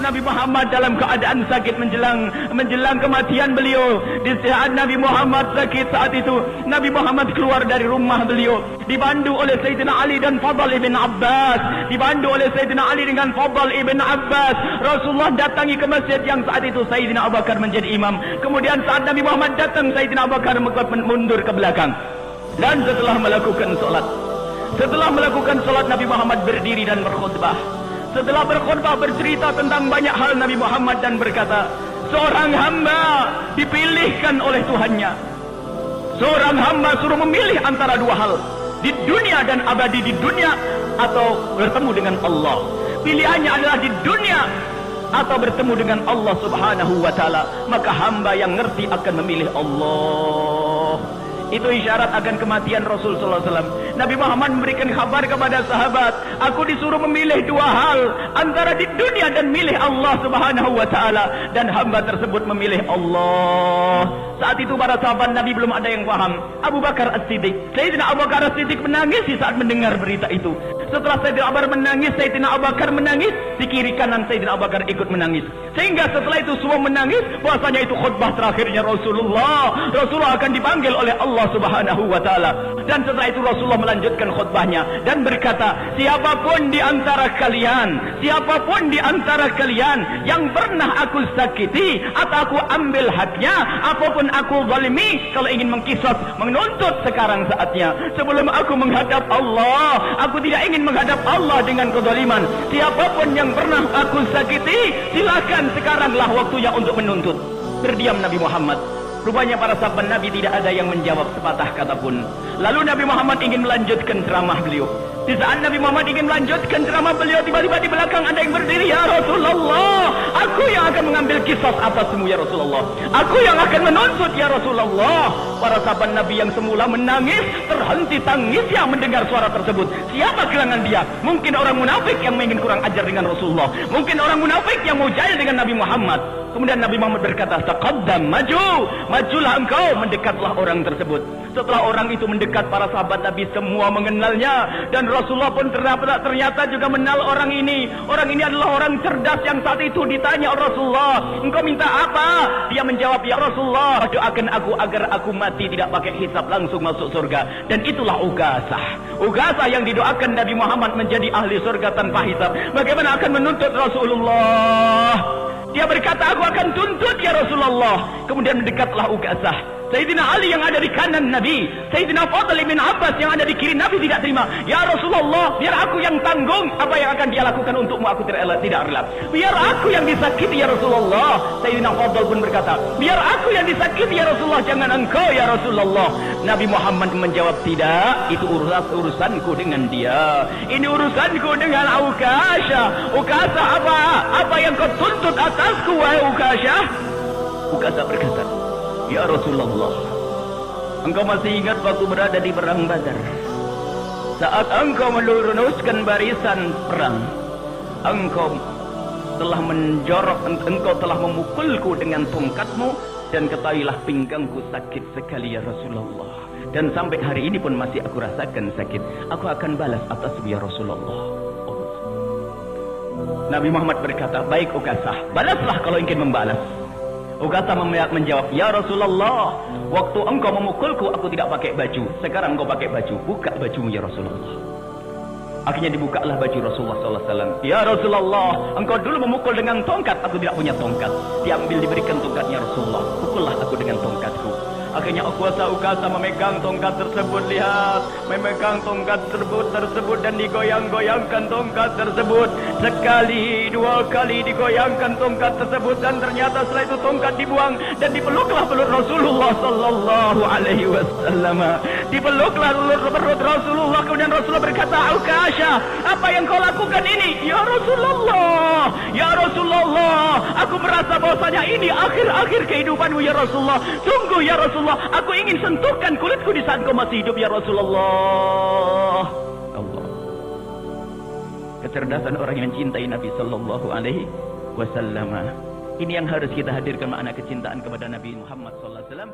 Nabi Muhammad dalam keadaan sakit menjelang kematian beliau. Di saat Nabi Muhammad sakit saat itu, Nabi Muhammad keluar dari rumah beliau, dibantu oleh Sayyidina Ali dan Fadl ibn Abbas. Dibantu oleh Sayyidina Ali dengan Fadl ibn Abbas, Rasulullah datangi ke masjid yang saat itu Sayyidina Abu Bakar menjadi imam. Kemudian saat Nabi Muhammad datang, Sayyidina Abu Bakar mundur ke belakang. Dan setelah melakukan solat, Nabi Muhammad berdiri dan berkhutbah. Setelah berkhutbah bercerita tentang banyak hal Nabi Muhammad dan berkata, seorang hamba dipilihkan oleh Tuhannya. Seorang hamba suruh memilih antara dua hal, di dunia dan abadi di dunia, atau bertemu dengan Allah. Pilihannya adalah di dunia atau bertemu dengan Allah Subhanahu wa ta'ala. Maka hamba yang ngerti akan memilih Allah. Itu isyarat akan kematian Rasul sallallahu alaihi wasallam. Nabi Muhammad memberikan kabar kepada sahabat, aku disuruh memilih dua hal, antara di dunia dan milih Allah Subhanahu wa ta'ala. Dan hamba tersebut memilih Allah. Saat itu para sahabat Nabi belum ada yang paham. Abu Bakar As-Siddiq, Sayyidina Abu Bakar As-Siddiq menangis di saat mendengar berita itu. Setelah Sayyidina Abu Bakar menangis, Sayyidina Abu Bakar menangis, di kiri kanan Sayyidina Abu Bakar ikut menangis. Sehingga setelah itu semua menangis, bahwasanya itu khutbah terakhirnya Rasulullah. Rasulullah akan dipanggil oleh Allah Subhanahu wa ta'ala. Dan setelah itu Rasulullah melanjutkan khutbahnya dan berkata, siapapun di antara kalian yang pernah aku sakiti atau aku ambil haknya, apapun aku zalimi, kalau ingin mengkisas, menuntut sekarang saatnya. Sebelum aku menghadap Allah, aku tidak ingin menghadap Allah dengan kezaliman. Siapapun yang pernah aku sakiti, silakan sekaranglah waktunya untuk menuntut. Berdiam Nabi Muhammad. Rupanya para sahabat Nabi tidak ada yang menjawab sepatah kata pun. Lalu Nabi Muhammad ingin melanjutkan ceramah beliau. Di saat Nabi Muhammad ingin melanjutkan ceramah beliau, tiba-tiba di belakang ada yang berdiri, ya Rasulullah, aku yang akan mengambil kisah atasmu ya Rasulullah. Aku yang akan menuntut ya Rasulullah. Para sahabat Nabi yang semula menangis, terhenti tangisnya mendengar suara tersebut. Siapa gerangan dia? Mungkin orang munafik yang ingin kurang ajar dengan Rasulullah. Mungkin orang munafik yang mau jahil dengan Nabi Muhammad. Kemudian Nabi Muhammad berkata, taqaddam, majulah engkau. Mendekatlah orang tersebut. Setelah orang itu mendekat, para sahabat Nabi semua mengenalnya. Dan Rasulullah pun ternyata juga mengenal orang ini. Orang ini adalah orang cerdas yang saat itu ditanya oleh Rasulullah, engkau minta apa? Dia menjawab, ya Rasulullah, doakan aku agar aku mati tidak pakai hisab, langsung masuk surga. Dan itulah Ugasah yang didoakan Nabi Muhammad menjadi ahli surga tanpa hisab. Bagaimana akan menuntut Rasulullah? Dia berkata, aku akan tuntut ya Rasulullah. Kemudian mendekatlah Ugasah. Sayyidina Ali yang ada di kanan Nabi, Sayyidina Fadl bin Abbas yang ada di kiri Nabi tidak terima. Ya Rasulullah, biar aku yang tanggung apa yang akan dia lakukan untukmu, aku tidak rela. Biar aku yang disakiti ya Rasulullah. Sayyidina Fadl pun berkata, biar aku yang disakiti ya Rasulullah, jangan engkau ya Rasulullah. Nabi Muhammad menjawab, tidak, itu urusanku dengan dia. Ini urusanku dengan Uqasyah. Uqasyah apa yang kau tuntut atasku wahai Uqasyah? Uqasyah berkata, ya Rasulullah, engkau masih ingat waktu berada di perang Badar? Saat engkau meluruskan barisan perang, engkau telah memukulku dengan tongkatmu, dan ketahuilah pinggangku sakit sekali ya Rasulullah. Dan sampai hari ini pun masih aku rasakan sakit. Aku akan balas atasmu ya Rasulullah. Nabi Muhammad berkata, baik Uqasyah, balaslah kalau ingin membalas. Uqasyah menjawab, ya Rasulullah, waktu engkau memukulku aku tidak pakai baju. Sekarang engkau pakai baju, buka bajumu ya Rasulullah. Akhirnya dibukalah baju Rasulullah SAW. Ya Rasulullah, engkau dulu memukul dengan tongkat, aku tidak punya tongkat. Diambil, diberikan tongkatnya Rasulullah. Pukullah aku dengan tongkatku. Akhirnya Uqasyah memegang tongkat tersebut. Lihat, memegang tongkat tersebut dan digoyang-goyangkan tongkat tersebut. Sekali, dua kali digoyangkan tongkat tersebut, dan ternyata setelah itu tongkat dibuang dan dipeluklah perut Rasulullah sallallahu alaihi wasallam. Dipeluklah perut Rasulullah. Kemudian Rasulullah berkata, Uqasyah, apa yang kau lakukan ini? Ya Rasulullah, aku merasa bahwasanya ini akhir kehidupanmu ya Rasulullah. Sungguh ya Rasulullah, aku ingin sentuhkan kulitku di saat kau masih hidup ya Rasulullah. Allah. Kecerdasan orang yang mencintai Nabi sallallahu alaihi wasallam. Ini yang harus kita hadirkan, makna kecintaan kepada Nabi Muhammad sallallahu alaihi wasallam.